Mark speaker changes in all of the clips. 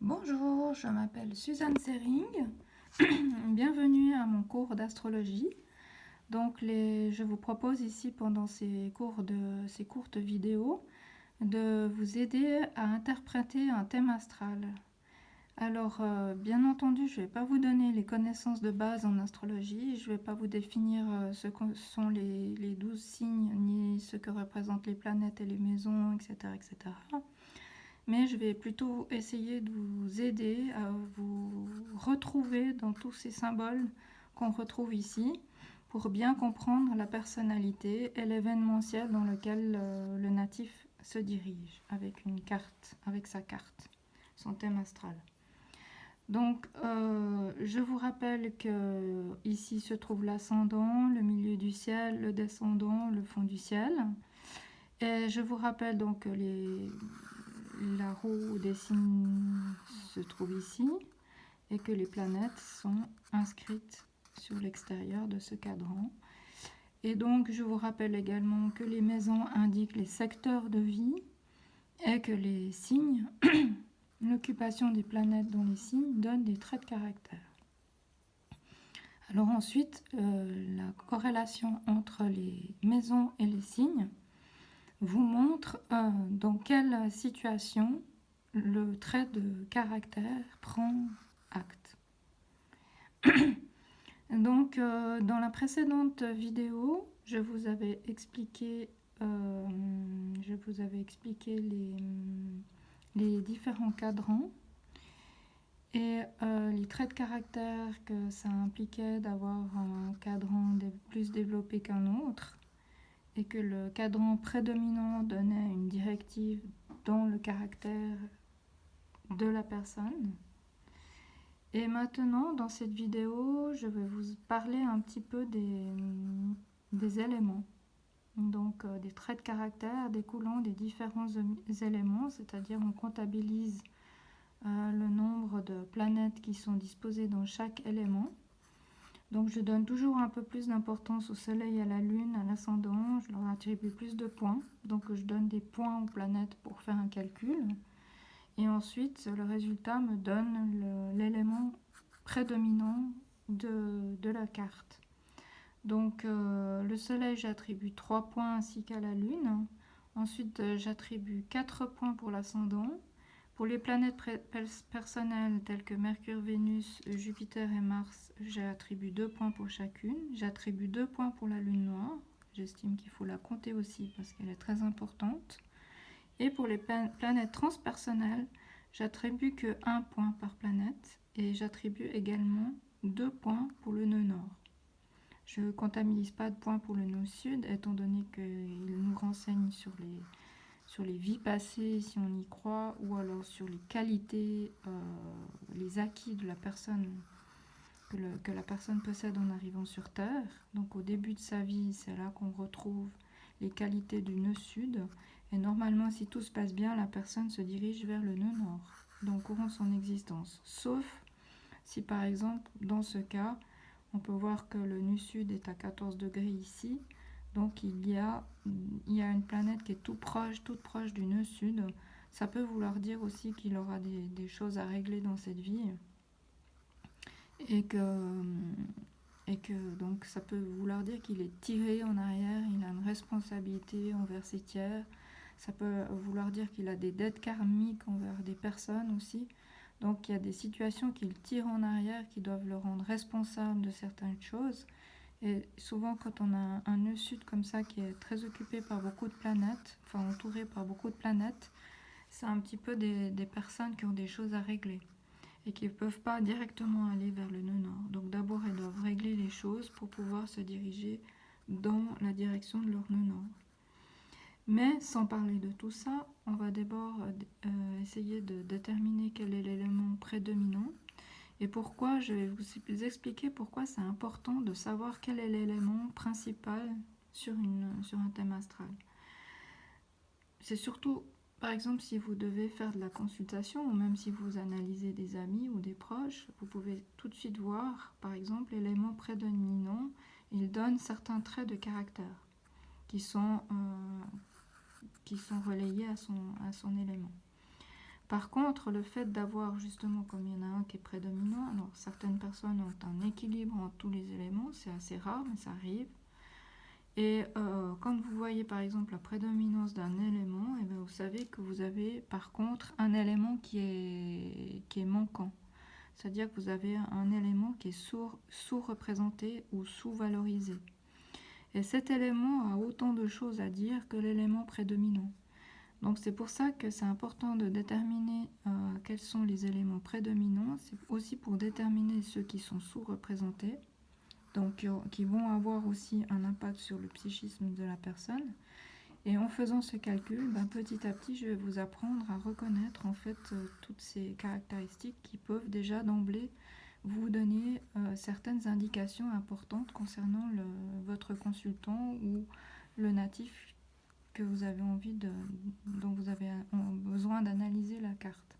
Speaker 1: Bonjour, je m'appelle Suzanne Sering. Bienvenue à mon cours d'astrologie. Donc, je vous propose ici, pendant ces courtes vidéos, de vous aider à interpréter un thème astral. Alors, bien entendu, je ne vais pas vous donner les connaissances de base en astrologie, je ne vais pas vous définir ce que sont les 12 signes, ni ce que représentent les planètes et les maisons, etc., etc. Mais je vais plutôt essayer de vous aider à vous retrouver dans tous ces symboles qu'on retrouve ici pour bien comprendre la personnalité et l'événementiel dans lequel le natif se dirige avec une carte, avec sa carte, son thème astral. Donc, je vous rappelle que ici se trouve l'ascendant, le milieu du ciel, le descendant, le fond du ciel. Et je vous rappelle donc que la roue des signes se trouve ici et que les planètes sont inscrites sur l'extérieur de ce cadran. Et donc, je vous rappelle également que les maisons indiquent les secteurs de vie et que les signes, l'occupation des planètes dans les signes, donne des traits de caractère. Alors ensuite, la corrélation entre les maisons et les signes vous montre dans quelle situation le trait de caractère prend acte. Donc, dans la précédente vidéo, je vous avais expliqué les différents cadrans et les traits de caractère que ça impliquait d'avoir un cadran plus développé qu'un autre et que le cadran prédominant donnait une directive dans le caractère de la personne. Et maintenant, dans cette vidéo, je vais vous parler un petit peu des éléments. Donc, des traits de caractère découlant des différents éléments, c'est-à-dire on comptabilise le nombre de planètes qui sont disposées dans chaque élément. Donc, je donne toujours un peu plus d'importance au Soleil, à la Lune, à l'ascendant. Je leur attribue plus de points. Donc, je donne des points aux planètes pour faire un calcul. Et ensuite, le résultat me donne l'élément prédominant de la carte. Donc, le Soleil, j'attribue 3 points ainsi qu'à la Lune. Ensuite, j'attribue 4 points pour l'ascendant. Pour les planètes personnelles telles que Mercure, Vénus, Jupiter et Mars, j'attribue 2 points pour chacune. J'attribue 2 points pour la Lune noire. J'estime qu'il faut la compter aussi parce qu'elle est très importante. Et pour les planètes transpersonnelles, j'attribue que 1 point par planète et j'attribue également 2 points pour le nœud nord. Je ne comptabilise pas de points pour le nœud sud, étant donné qu'il nous renseigne sur les vies passées, si on y croit, ou alors sur les qualités, les acquis de la personne, que la personne possède en arrivant sur Terre. Donc au début de sa vie, c'est là qu'on retrouve les qualités du nœud sud. Et normalement, si tout se passe bien, la personne se dirige vers le nœud nord, dans le courant de son existence. Sauf si, par exemple, dans ce cas, on peut voir que le nœud sud est à 14 degrés ici. Donc, il y a une planète qui est toute proche du nœud sud. Ça peut vouloir dire aussi qu'il aura des choses à régler dans cette vie. Et que donc ça peut vouloir dire qu'il est tiré en arrière, il a une responsabilité envers ses tiers. Ça peut vouloir dire qu'il a des dettes karmiques envers des personnes aussi. Donc il y a des situations qui le tirent en arrière, qui doivent le rendre responsable de certaines choses. Et souvent quand on a un nœud sud comme ça qui est très occupé par beaucoup de planètes, enfin entouré par beaucoup de planètes, c'est un petit peu des personnes qui ont des choses à régler et qui ne peuvent pas directement aller vers le nœud nord. Donc d'abord, elles doivent régler les choses pour pouvoir se diriger dans la direction de leur nœud nord. Mais sans parler de tout ça, on va d'abord essayer de déterminer quel est l'élément prédominant et pourquoi. Je vais vous expliquer pourquoi c'est important de savoir quel est l'élément principal sur un thème astral. C'est surtout, par exemple, si vous devez faire de la consultation ou même si vous analysez des amis ou des proches, vous pouvez tout de suite voir, par exemple, l'élément prédominant, il donne certains traits de caractère qui sont relayés à son élément. Par contre, le fait d'avoir justement, comme il y en a un qui est prédominant, alors certaines personnes ont un équilibre entre tous les éléments, c'est assez rare, mais ça arrive. Et quand vous voyez par exemple la prédominance d'un élément, et bien vous savez que vous avez par contre un élément qui est manquant. C'est-à-dire que vous avez un élément qui est sous-représenté ou sous-valorisé. Et cet élément a autant de choses à dire que l'élément prédominant. Donc c'est pour ça que c'est important de déterminer quels sont les éléments prédominants. C'est aussi pour déterminer ceux qui sont sous-représentés, donc qui vont avoir aussi un impact sur le psychisme de la personne. Et en faisant ce calcul, petit à petit, je vais vous apprendre à reconnaître en fait toutes ces caractéristiques qui peuvent déjà d'emblée vous donner certaines indications importantes concernant votre consultant ou le natif que vous avez dont vous avez besoin d'analyser la carte.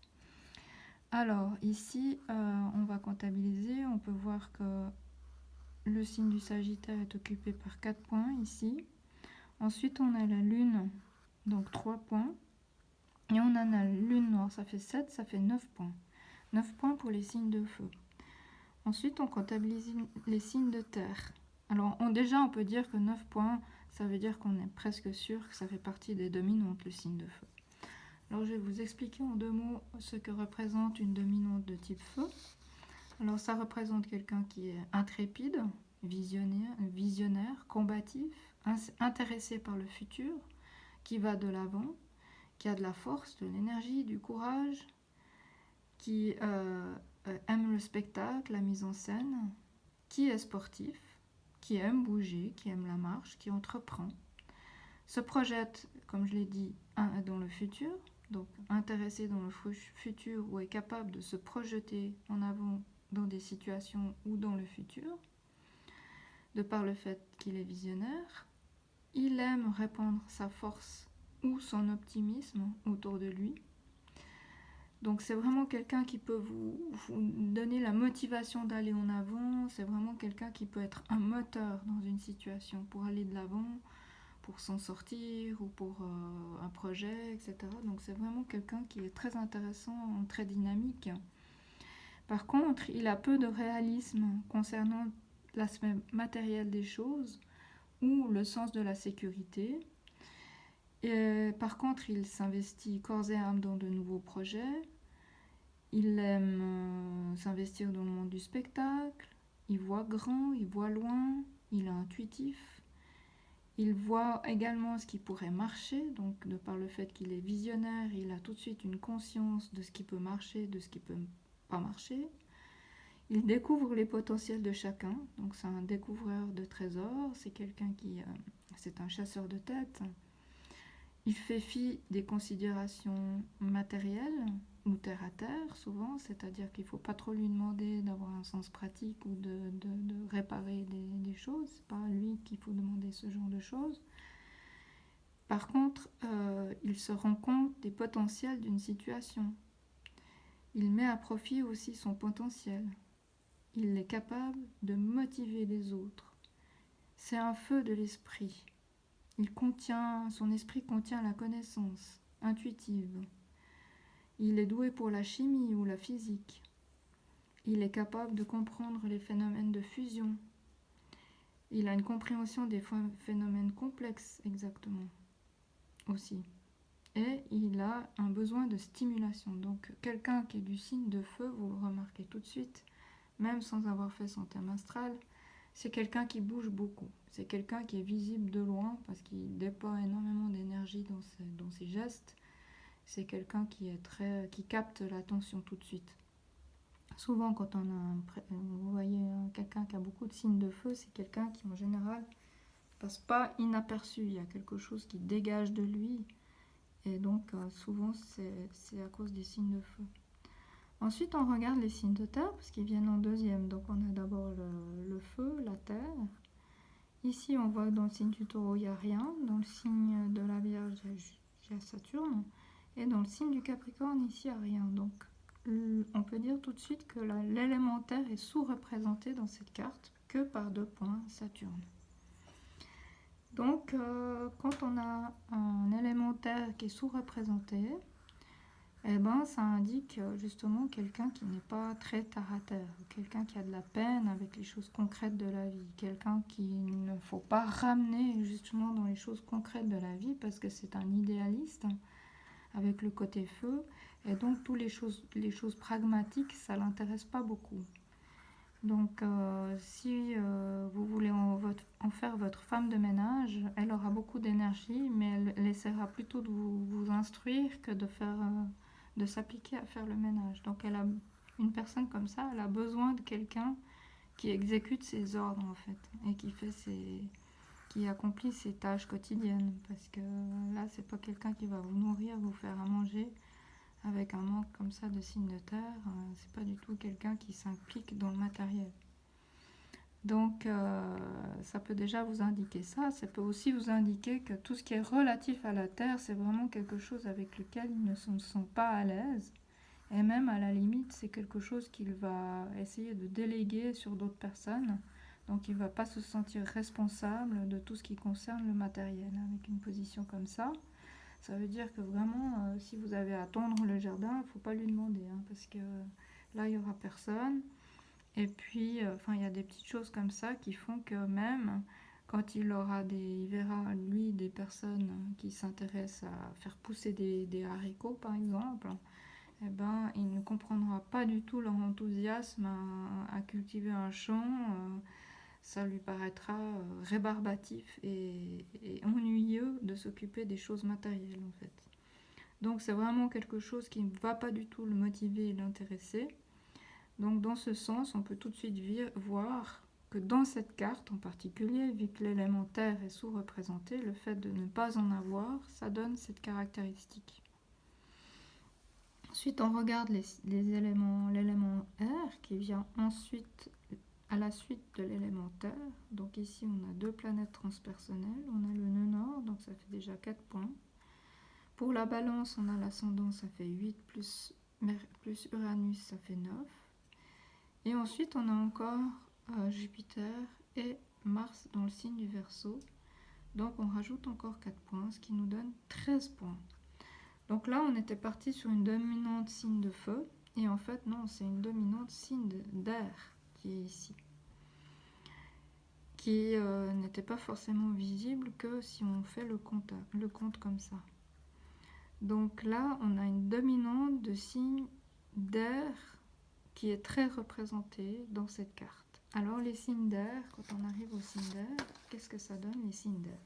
Speaker 1: Alors ici, on va comptabiliser. On peut voir que le signe du Sagittaire est occupé par 4 points ici. Ensuite, on a la Lune, donc 3 points. Et on a la Lune noire, ça fait 7, ça fait 9 points. 9 points pour les signes de feu. Ensuite, on comptabilise les signes de terre. Alors, déjà, on peut dire que 9 points, ça veut dire qu'on est presque sûr que ça fait partie des dominantes, le signe de feu. Alors, je vais vous expliquer en 2 mots ce que représente une dominante de type feu. Alors, ça représente quelqu'un qui est intrépide, visionnaire, combatif, intéressé par le futur, qui va de l'avant, qui a de la force, de l'énergie, du courage, qui aime le spectacle, la mise en scène, qui est sportif, qui aime bouger, qui aime la marche, qui entreprend, se projette, comme je l'ai dit, dans le futur, donc intéressé dans le futur ou est capable de se projeter en avant dans des situations ou dans le futur, de par le fait qu'il est visionnaire. Il aime répandre sa force ou son optimisme autour de lui. Donc c'est vraiment quelqu'un qui peut vous donner la motivation d'aller en avant. C'est vraiment quelqu'un qui peut être un moteur dans une situation pour aller de l'avant, pour s'en sortir ou pour un projet, etc. Donc c'est vraiment quelqu'un qui est très intéressant, très dynamique. Par contre, il a peu de réalisme concernant l'aspect matériel des choses ou le sens de la sécurité. Et par contre, il s'investit corps et âme dans de nouveaux projets. Il aime s'investir dans le monde du spectacle. Il voit grand, il voit loin, il est intuitif. Il voit également ce qui pourrait marcher, donc de par le fait qu'il est visionnaire, il a tout de suite une conscience de ce qui peut marcher, de ce qui ne peut pas marcher. Il découvre les potentiels de chacun, donc c'est un découvreur de trésors, c'est quelqu'un c'est un chasseur de tête. Il fait fi des considérations matérielles ou terre à terre, souvent, c'est-à-dire qu'il ne faut pas trop lui demander d'avoir un sens pratique ou de réparer des choses. C'est pas à lui qu'il faut demander ce genre de choses. Par contre, il se rend compte des potentiels d'une situation. Il met à profit aussi son potentiel. Il est capable de motiver les autres. C'est un feu de l'esprit. Son esprit contient la connaissance intuitive. Il est doué pour la chimie ou la physique. Il est capable de comprendre les phénomènes de fusion. Il a une compréhension des phénomènes complexes exactement aussi. Et il a un besoin de stimulation. Donc quelqu'un qui est du signe de feu, vous le remarquez tout de suite, même sans avoir fait son thème astral, c'est quelqu'un qui bouge beaucoup. C'est quelqu'un qui est visible de loin parce qu'il déploie énormément d'énergie dans ses gestes. C'est quelqu'un qui capte l'attention tout de suite. Souvent, quand vous voyez quelqu'un qui a beaucoup de signes de feu, c'est quelqu'un qui, en général, passe pas inaperçu. Il y a quelque chose qui dégage de lui. Et donc, souvent, c'est à cause des signes de feu. Ensuite, on regarde les signes de terre, parce qu'ils viennent en deuxième. Donc, on a d'abord le feu, la terre. Ici, on voit que dans le signe du taureau, il n'y a rien. Dans le signe de la Vierge, il y a Saturne. Et dans le signe du Capricorne, ici, il n'y a rien. Donc, on peut dire tout de suite que l'élémentaire est sous-représenté dans cette carte que par 2 points Saturne. Donc, quand on a un élémentaire qui est sous-représenté, Eh ben, ça indique justement quelqu'un qui n'est pas très terre à terre, quelqu'un qui a de la peine avec les choses concrètes de la vie, quelqu'un qu'il ne faut pas ramener justement dans les choses concrètes de la vie parce que c'est un idéaliste avec le côté feu et donc toutes les choses pragmatiques, ça l'intéresse pas beaucoup. Donc, si vous voulez en faire votre femme de ménage, elle aura beaucoup d'énergie, mais elle essaiera plutôt de vous instruire que de s'appliquer à faire le ménage. Donc, une personne comme ça, elle a besoin de quelqu'un qui exécute ses ordres en fait et qui accomplit ses tâches quotidiennes. Parce que là, c'est pas quelqu'un qui va vous nourrir, vous faire à manger avec un manque comme ça de signes de terre. C'est pas du tout quelqu'un qui s'implique dans le matériel. Donc, ça peut déjà vous indiquer ça. Ça peut aussi vous indiquer que tout ce qui est relatif à la Terre, c'est vraiment quelque chose avec lequel ils ne se sont pas à l'aise. Et même à la limite, c'est quelque chose qu'il va essayer de déléguer sur d'autres personnes. Donc, il ne va pas se sentir responsable de tout ce qui concerne le matériel. Avec une position comme ça veut dire que vraiment, si vous avez à tondre le jardin, il ne faut pas lui demander, hein, parce que là, il n'y aura personne. Et puis, il y a des petites choses comme ça qui font que même quand il verra lui des personnes qui s'intéressent à faire pousser des haricots, par exemple, eh ben, il ne comprendra pas du tout leur enthousiasme à cultiver un champ. Ça lui paraîtra rébarbatif et ennuyeux de s'occuper des choses matérielles, en fait. Donc, c'est vraiment quelque chose qui ne va pas du tout le motiver et l'intéresser. Donc dans ce sens, on peut tout de suite voir que dans cette carte en particulier, vu que l'élément terre est sous-représenté, le fait de ne pas en avoir, ça donne cette caractéristique. Ensuite, on regarde l'élément air qui vient ensuite à la suite de l'élément terre. Donc ici, on a deux planètes transpersonnelles. On a le nœud nord, donc ça fait déjà 4 points. Pour la balance, on a l'ascendant, ça fait 8 plus Uranus, ça fait 9. Et ensuite, on a encore Jupiter et Mars dans le signe du Verseau. Donc, on rajoute encore 4 points, ce qui nous donne 13 points. Donc là, on était parti sur une dominante signe de feu. Et en fait, non, c'est une dominante signe d'air qui est ici. Qui n'était pas forcément visible que si on fait le compte comme ça. Donc là, on a une dominante de signe d'air qui est très représentée dans cette carte. Alors les signes d'air, quand on arrive aux signes d'air, qu'est-ce que ça donne les signes d'air?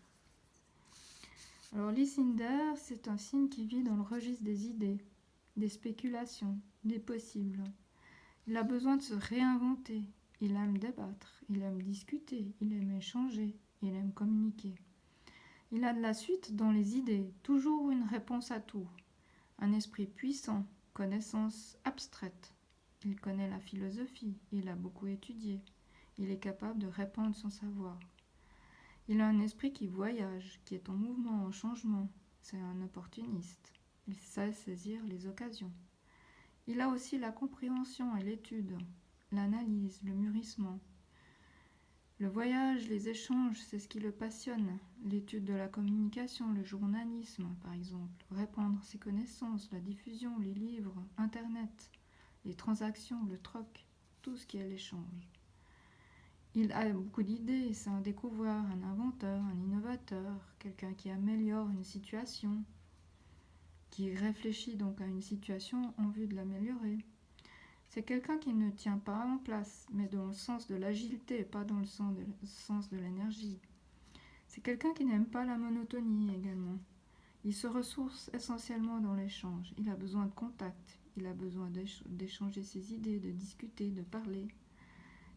Speaker 1: Alors les signes d'air, c'est un signe qui vit dans le registre des idées, des spéculations, des possibles. Il a besoin de se réinventer, il aime débattre, il aime discuter, il aime échanger, il aime communiquer. Il a de la suite dans les idées, toujours une réponse à tout. Un esprit puissant, connaissance abstraite. Il connaît la philosophie, il a beaucoup étudié. Il est capable de répandre son savoir. Il a un esprit qui voyage, qui est en mouvement, en changement. C'est un opportuniste. Il sait saisir les occasions. Il a aussi la compréhension et l'étude, l'analyse, le mûrissement. Le voyage, les échanges, c'est ce qui le passionne. L'étude de la communication, le journalisme, par exemple. Répandre ses connaissances, la diffusion, les livres, Internet, les transactions, le troc, tout ce qui est l'échange. Il a beaucoup d'idées, c'est un découvreur, un inventeur, un innovateur, quelqu'un qui améliore une situation, qui réfléchit donc à une situation en vue de l'améliorer. C'est quelqu'un qui ne tient pas en place, mais dans le sens de l'agilité, pas dans le sens de l'énergie. C'est quelqu'un qui n'aime pas la monotonie également. Il se ressource essentiellement dans l'échange. Il a besoin de contact, il a besoin d'échanger ses idées, de discuter, de parler.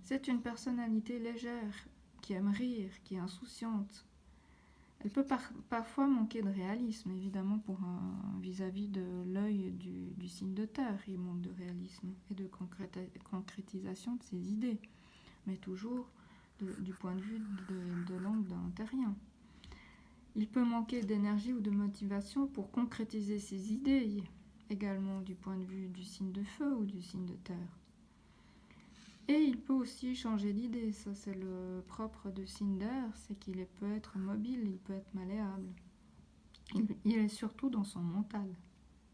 Speaker 1: C'est une personnalité légère, qui aime rire, qui est insouciante. Elle peut parfois manquer de réalisme, évidemment, vis-à-vis de l'œil du signe de terre. Il manque de réalisme et de concrétisation de ses idées, mais toujours du point de vue de l'angle d'un terrien. Il peut manquer d'énergie ou de motivation pour concrétiser ses idées, également du point de vue du signe de feu ou du signe de terre. Et il peut aussi changer d'idée, ça c'est le propre de signe d'air, c'est qu'il peut être mobile, il peut être malléable. Il est surtout dans son mental.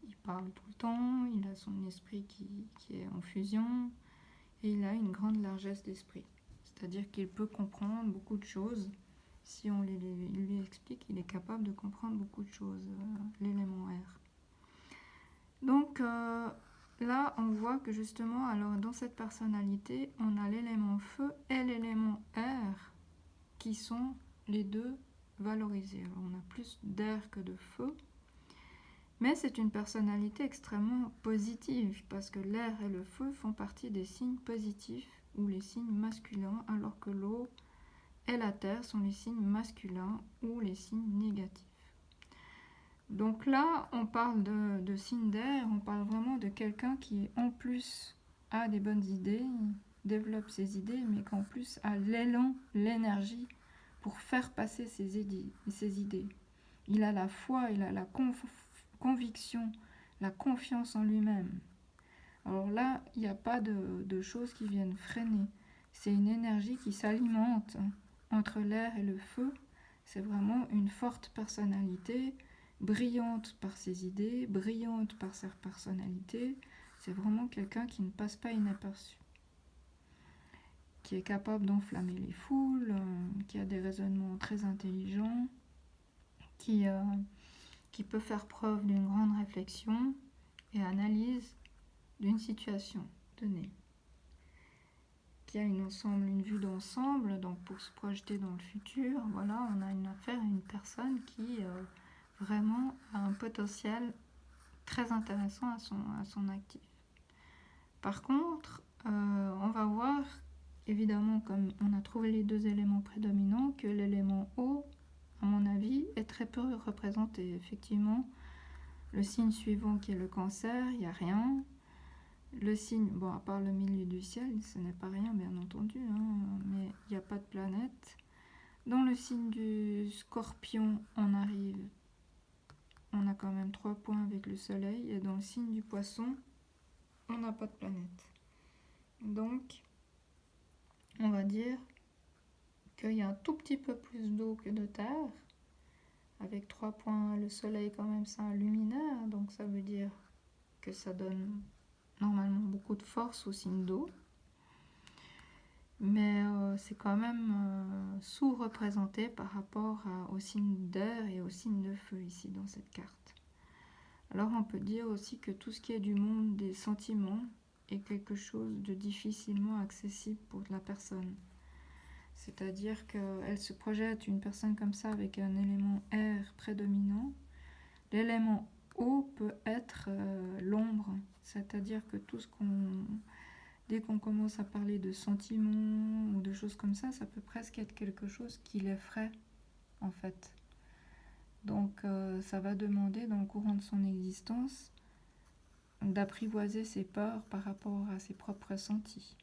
Speaker 1: Il parle tout le temps, il a son esprit qui est en fusion, et il a une grande largesse d'esprit. C'est-à-dire qu'il peut comprendre beaucoup de choses. Si on lui explique, il est capable de comprendre beaucoup de choses, l'élément R. Donc là, on voit que justement, alors dans cette personnalité, on a l'élément feu et l'élément air qui sont les deux valorisés. Alors on a plus d'air que de feu, mais c'est une personnalité extrêmement positive parce que l'air et le feu font partie des signes positifs ou les signes masculins, alors que l'eau et la terre sont les signes masculins ou les signes négatifs. Donc là, on parle de signe d'air, on parle vraiment de quelqu'un qui, en plus, a des bonnes idées, développe ses idées, mais qu'en plus a l'élan, l'énergie pour faire passer ses idées. Il a la foi, il a la conviction, la confiance en lui-même. Alors là, il n'y a pas de choses qui viennent freiner. C'est une énergie qui s'alimente entre l'air et le feu. C'est vraiment une forte personnalité, brillante par ses idées, brillante par sa personnalité. C'est vraiment quelqu'un qui ne passe pas inaperçu, qui est capable d'enflammer les foules, qui a des raisonnements très intelligents, qui peut faire preuve d'une grande réflexion et analyse d'une situation donnée, qui a une vue d'ensemble, donc pour se projeter dans le futur. Voilà, on a une affaire à une personne qui vraiment a un potentiel très intéressant à son actif. Par contre, on va voir, évidemment, comme on a trouvé les deux éléments prédominants, que l'élément eau, à mon avis, est très peu représenté. Effectivement, le signe suivant qui est le cancer, il n'y a rien. Le signe, bon, à part le milieu du ciel, ce n'est pas rien, bien entendu, hein, mais il n'y a pas de planète. Dans le signe du scorpion, on a quand même 3 points avec le soleil, et dans le signe du poisson, on n'a pas de planète. Donc, on va dire qu'il y a un tout petit peu plus d'eau que de terre. Avec 3 points, le soleil quand même c'est un luminaire, donc ça veut dire que ça donne normalement beaucoup de force au signe d'eau. Mais c'est quand même sous-représenté par rapport au signe d'air et au signe de feu ici dans cette carte. Alors on peut dire aussi que tout ce qui est du monde des sentiments est quelque chose de difficilement accessible pour la personne. C'est-à-dire qu'elle se projette, une personne comme ça, avec un élément air prédominant. L'élément eau peut être l'ombre, c'est-à-dire que dès qu'on commence à parler de sentiments ou de choses comme ça peut presque être quelque chose qui l'effraie, en fait. Donc ça va demander, dans le courant de son existence, d'apprivoiser ses peurs par rapport à ses propres ressentis.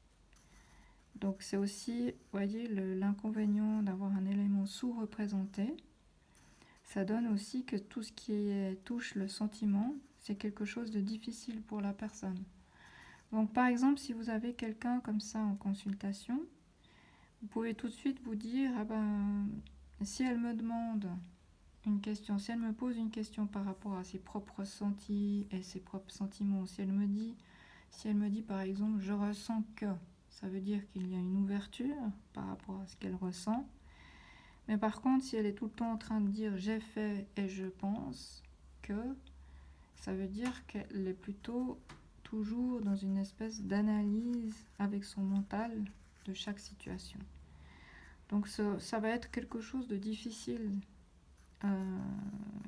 Speaker 1: Donc c'est aussi, vous voyez, l'inconvénient d'avoir un élément sous-représenté. Ça donne aussi que tout ce qui touche le sentiment, c'est quelque chose de difficile pour la personne. Donc par exemple, si vous avez quelqu'un comme ça en consultation, vous pouvez tout de suite vous dire, ah ben, si elle me demande une question, si elle me pose une question par rapport à ses propres ressentis et ses propres sentiments, si elle me dit par exemple, je ressens que, ça veut dire qu'il y a une ouverture par rapport à ce qu'elle ressent. Mais par contre, si elle est tout le temps en train de dire j'ai fait et je pense que, ça veut dire qu'elle est plutôt toujours dans une espèce d'analyse avec son mental de chaque situation. Donc ça va être quelque chose de difficile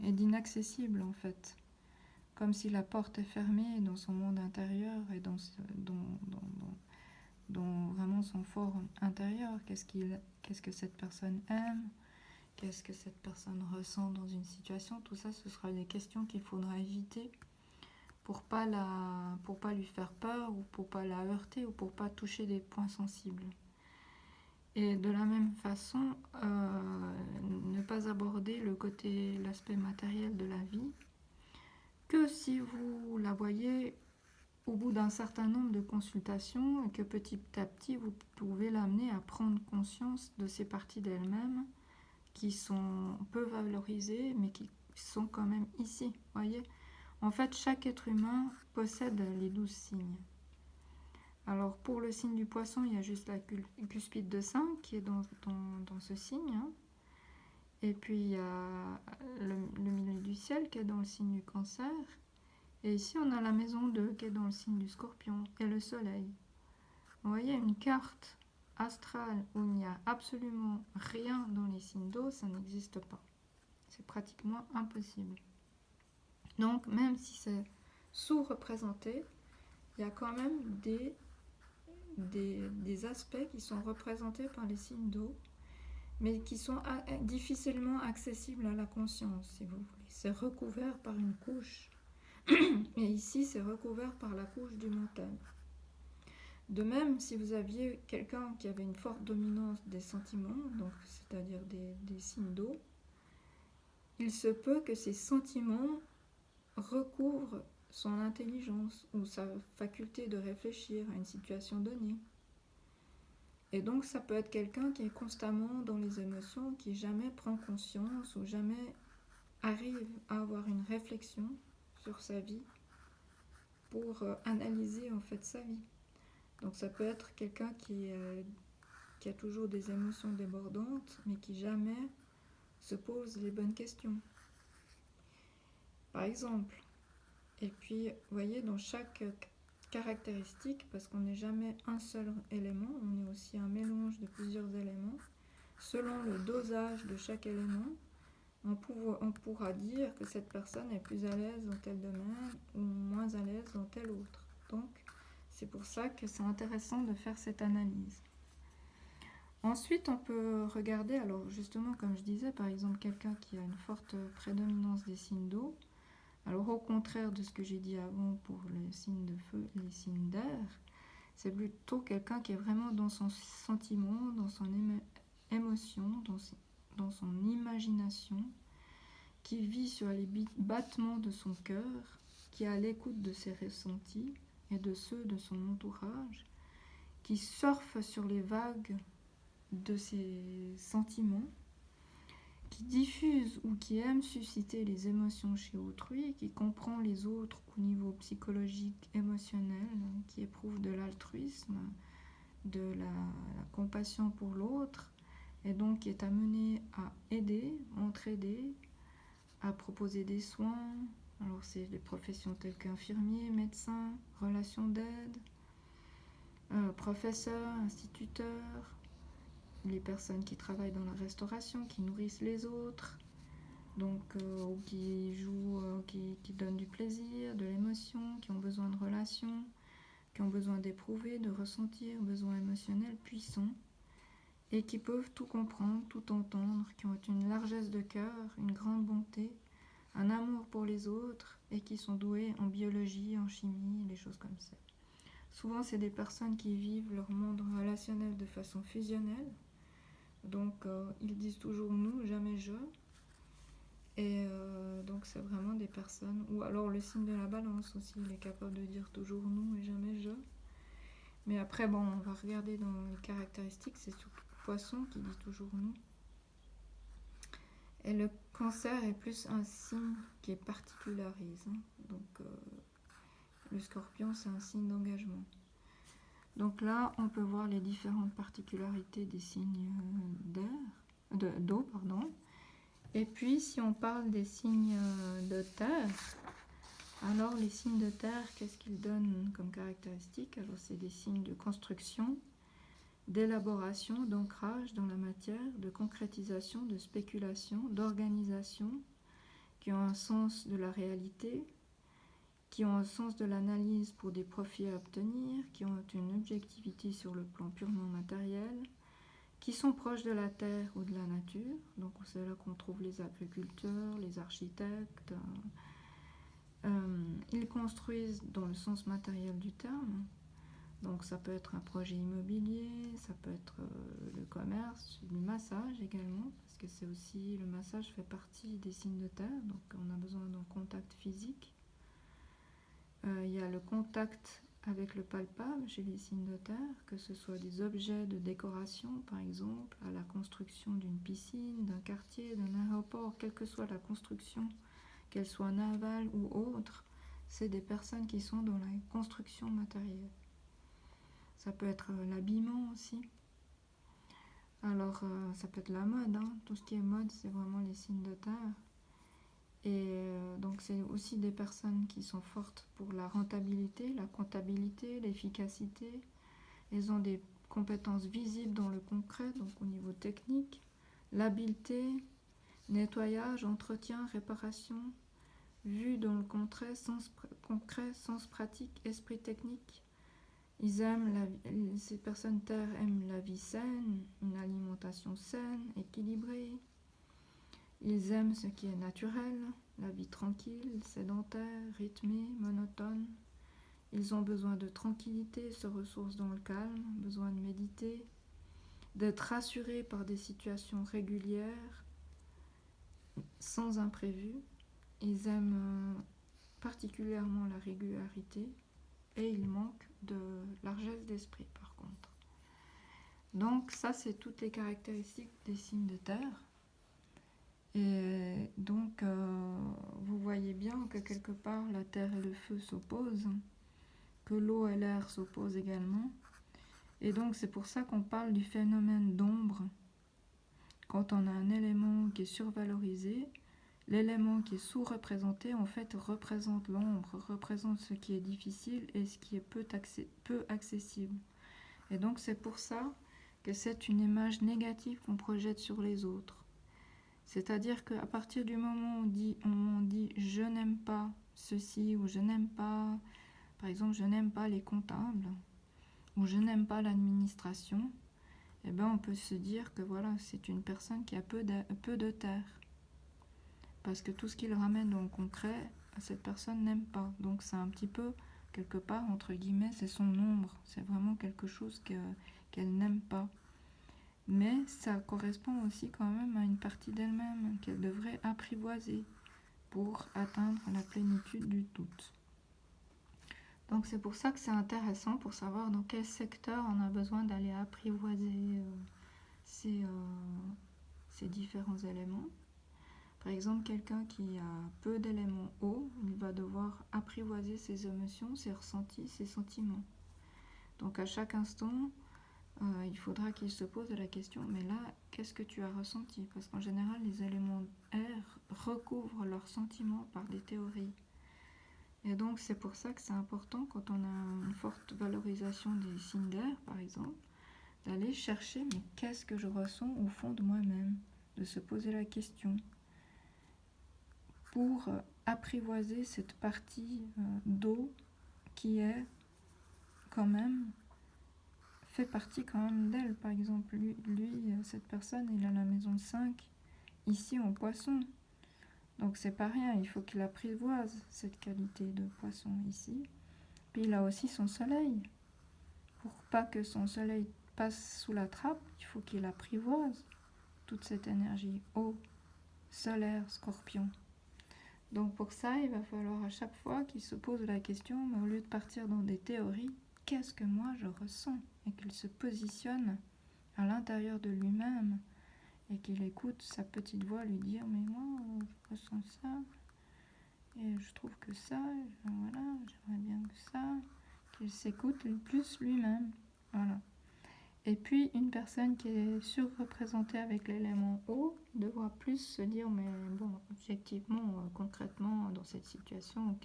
Speaker 1: et d'inaccessible en fait. Comme si la porte est fermée dans son monde intérieur et dans vraiment son fort intérieur. Qu'est-ce que cette personne aime? Qu'est-ce que cette personne ressent dans une situation? Tout ça, ce sera des questions qu'il faudra éviter pour pas lui faire peur ou pour pas la heurter ou pour pas toucher des points sensibles. Et de la même façon, ne pas aborder l'aspect matériel de la vie que si vous la voyez au bout d'un certain nombre de consultations et que petit à petit vous pouvez l'amener à prendre conscience de ces parties d'elle-même qui sont peu valorisées mais qui sont quand même ici. Voyez, En fait, chaque être humain possède les 12 signes. Alors, pour le signe du poisson, il y a juste la cuspide de 5 qui est dans ce signe. Hein. Et puis, il y a le milieu du ciel qui est dans le signe du cancer. Et ici, on a la maison 2 qui est dans le signe du scorpion et le soleil. Vous voyez, une carte astrale où il n'y a absolument rien dans les signes d'eau, ça n'existe pas. C'est pratiquement impossible. Donc, même si c'est sous-représenté, il y a quand même des aspects qui sont représentés par les signes d'eau, mais qui sont difficilement accessibles à la conscience, si vous voulez. C'est recouvert par une couche. Et ici, c'est recouvert par la couche du mental. De même, si vous aviez quelqu'un qui avait une forte dominance des sentiments, donc c'est-à-dire des signes d'eau, il se peut que ces sentiments recouvrent son intelligence ou sa faculté de réfléchir à une situation donnée. Et donc ça peut être quelqu'un qui est constamment dans les émotions, qui jamais prend conscience ou jamais arrive à avoir une réflexion sur sa vie pour analyser en fait sa vie. Donc ça peut être quelqu'un qui a toujours des émotions débordantes, mais qui jamais se pose les bonnes questions. Par exemple. Et puis, vous voyez, dans chaque caractéristique, parce qu'on n'est jamais un seul élément, on est aussi un mélange de plusieurs éléments, selon le dosage de chaque élément, on pourra dire que cette personne est plus à l'aise dans tel domaine ou moins à l'aise dans tel autre. Donc, c'est pour ça que c'est intéressant de faire cette analyse. Ensuite, on peut regarder, alors justement, comme je disais, par exemple, quelqu'un qui a une forte prédominance des signes d'eau. Alors, au contraire de ce que j'ai dit avant pour les signes de feu et les signes d'air, c'est plutôt quelqu'un qui est vraiment dans son sentiment, dans son émotion, dans son imagination, qui vit sur les battements de son cœur, qui est à l'écoute de ses ressentis et de ceux de son entourage, qui surfe sur les vagues de ses sentiments, qui diffuse ou qui aime susciter les émotions chez autrui, qui comprend les autres au niveau psychologique, émotionnel, qui éprouve de l'altruisme, de la compassion pour l'autre, et donc qui est amené à aider, entraider, à proposer des soins. Alors c'est des professions telles qu'infirmier, médecin, relations d'aide, professeur, instituteur, les personnes qui travaillent dans la restauration, qui nourrissent les autres, donc ou qui jouent, qui donnent du plaisir, de l'émotion, qui ont besoin de relations, qui ont besoin d'éprouver, de ressentir, besoins émotionnels puissants, et qui peuvent tout comprendre, tout entendre, qui ont une largesse de cœur, une grande bonté, un amour pour les autres, et qui sont doués en biologie, en chimie, des choses comme ça. Souvent, c'est des personnes qui vivent leur monde relationnel de façon fusionnelle. Donc, ils disent toujours nous, jamais je. Et donc, c'est vraiment des personnes... Ou alors, le signe de la balance aussi, il est capable de dire toujours nous et jamais je. Mais après, bon, on va regarder dans les caractéristiques, c'est surtout le poisson qui dit toujours nous. Et le cancer est plus un signe qui est particularise. Hein. Donc, le scorpion, c'est un signe d'engagement. Donc là, on peut voir les différentes particularités des signes d'eau. Et puis, si on parle des signes de terre, alors les signes de terre, qu'est-ce qu'ils donnent comme caractéristiques? Alors, c'est des signes de construction, d'élaboration, d'ancrage dans la matière, de concrétisation, de spéculation, d'organisation, qui ont un sens de la réalité, qui ont un sens de l'analyse pour des profits à obtenir, qui ont une objectivité sur le plan purement matériel, qui sont proches de la terre ou de la nature. Donc c'est là qu'on trouve les agriculteurs, les architectes. Ils construisent dans le sens matériel du terme. Donc ça peut être un projet immobilier, ça peut être le commerce, du massage également, parce que c'est aussi, le massage fait partie des signes de terre, donc on a besoin d'un contact physique. Il y a le contact avec le palpable chez les signes de terre, que ce soit des objets de décoration par exemple, à la construction d'une piscine, d'un quartier, d'un aéroport, quelle que soit la construction, qu'elle soit navale ou autre. c'est des personnes qui sont dans la construction matérielle. Ça peut être l'habillement aussi. Alors, ça peut être la mode, hein. Tout ce qui est mode, c'est vraiment les signes de terre. Et donc, c'est aussi des personnes qui sont fortes pour la rentabilité, la comptabilité, l'efficacité. Elles ont des compétences visibles dans le concret, donc au niveau technique, l'habileté, nettoyage, entretien, réparation, vue dans le concret, sens pratique, esprit technique. Ces personnes terre aiment la vie saine, une alimentation saine, équilibrée. Ils aiment ce qui est naturel, la vie tranquille, sédentaire, rythmée, monotone. Ils ont besoin de tranquillité, se ressourcent dans le calme, besoin de méditer, d'être rassurés par des situations régulières, sans imprévu. Ils aiment particulièrement la régularité et ils manquent de largesse d'esprit par contre. Donc ça, c'est toutes les caractéristiques des signes de terre. Et donc vous voyez bien que quelque part la terre et le feu s'opposent, que l'eau et l'air s'opposent également. Et donc c'est pour ça qu'on parle du phénomène d'ombre. Quand on a un élément qui est survalorisé, l'élément qui est sous-représenté en fait représente l'ombre, représente ce qui est difficile et ce qui est peu accessible. Et donc c'est pour ça que c'est une image négative qu'on projette sur les autres. C'est-à-dire qu'à partir du moment où on dit je n'aime pas ceci ou je n'aime pas, par exemple je n'aime pas les comptables ou je n'aime pas l'administration, eh ben on peut se dire que voilà, c'est une personne qui a peu de terre. Parce que tout ce qu'il ramène dans le concret, cette personne n'aime pas. Donc c'est un petit peu, quelque part, entre guillemets, c'est son ombre. C'est vraiment quelque chose qu'elle n'aime pas. Mais ça correspond aussi quand même à une partie d'elle-même qu'elle devrait apprivoiser pour atteindre la plénitude du tout. Donc c'est pour ça que c'est intéressant pour savoir dans quel secteur on a besoin d'aller apprivoiser ces différents éléments. Par exemple, quelqu'un qui a peu d'éléments eau, il va devoir apprivoiser ses émotions, ses ressentis, ses sentiments. Donc à chaque instant, il faudra qu'il se pose la question, mais là, qu'est-ce que tu as ressenti? Parce qu'en général, les éléments air recouvrent leurs sentiments par des théories. Et donc c'est pour ça que c'est important, quand on a une forte valorisation des signes d'air, par exemple, d'aller chercher, mais qu'est-ce que je ressens au fond de moi-même? De se poser la question. Pour apprivoiser cette partie d'eau qui est quand même fait partie quand même d'elle. Par exemple, lui cette personne, il a la maison 5 ici en poisson. Donc c'est pas rien, il faut qu'il apprivoise cette qualité de poisson ici. Puis il a aussi son soleil. Pour pas que son soleil passe sous la trappe, il faut qu'il apprivoise toute cette énergie eau, solaire, scorpion. Donc pour ça, il va falloir à chaque fois qu'il se pose la question, mais au lieu de partir dans des théories, qu'est-ce que moi je ressens? Et qu'il se positionne à l'intérieur de lui-même et qu'il écoute sa petite voix lui dire, mais moi je ressens ça et je trouve que ça, voilà, j'aimerais bien que ça, qu'il s'écoute le plus lui-même. Voilà. Et puis une personne qui est surreprésentée avec l'élément eau devra plus se dire, mais bon, objectivement, concrètement, dans cette situation,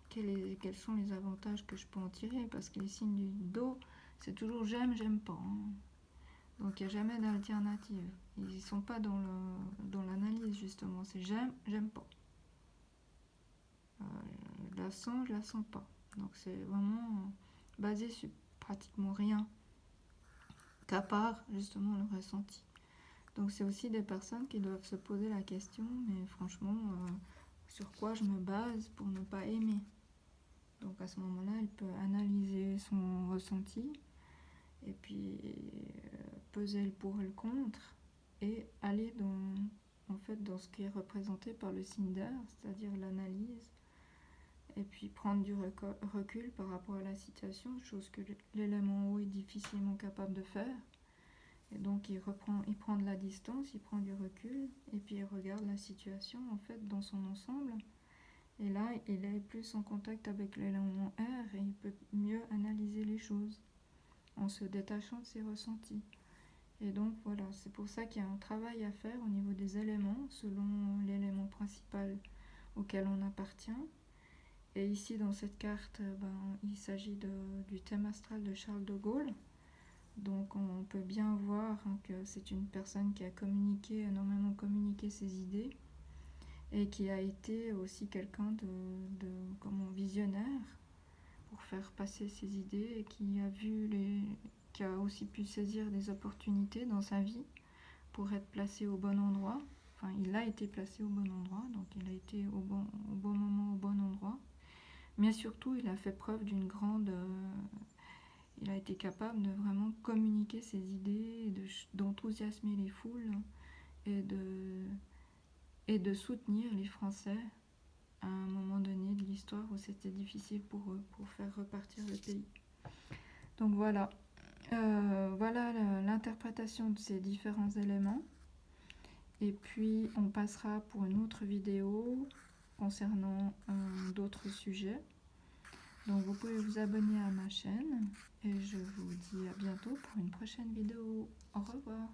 Speaker 1: quels sont les avantages que je peux en tirer? Parce que les signes d'eau, c'est toujours j'aime, j'aime pas. Hein. Donc il n'y a jamais d'alternative. Ils ne sont pas dans l'analyse justement, c'est j'aime, j'aime pas. Je la sens, je la sens pas. Donc c'est vraiment basé sur pratiquement rien, qu'à part justement le ressenti. Donc c'est aussi des personnes qui doivent se poser la question, mais franchement, sur quoi je me base pour ne pas aimer? Donc à ce moment-là, elle peut analyser son ressenti et puis peser le pour et le contre et aller dans ce qui est représenté par le signe d'air, c'est-à-dire l'analyse, et puis prendre du recul par rapport à la situation, chose que l'élément eau est difficilement capable de faire. Et donc il prend de la distance, il prend du recul, et puis il regarde la situation en fait dans son ensemble, Et là, il est plus en contact avec l'élément air et il peut mieux analyser les choses en se détachant de ses ressentis. Et donc voilà, c'est pour ça qu'il y a un travail à faire au niveau des éléments, selon l'élément principal auquel on appartient. Et ici, dans cette carte, il s'agit du thème astral de Charles de Gaulle. Donc on peut bien voir que c'est une personne qui a énormément communiqué ses idées, et qui a été aussi quelqu'un de visionnaire pour faire passer ses idées, et qui a aussi pu saisir des opportunités dans sa vie pour être placé au bon endroit. Enfin, il a été placé au bon endroit, donc il a été au bon moment, au bon endroit. Mais surtout, il a fait preuve il a été capable de vraiment communiquer ses idées, d'enthousiasmer les foules et de soutenir les Français à un moment donné de l'histoire où c'était difficile pour eux, pour faire repartir le pays. Donc voilà, voilà l'interprétation de ces différents éléments. Et puis on passera pour une autre vidéo concernant d'autres sujets. Donc vous pouvez vous abonner à ma chaîne et je vous dis à bientôt pour une prochaine vidéo. Au revoir.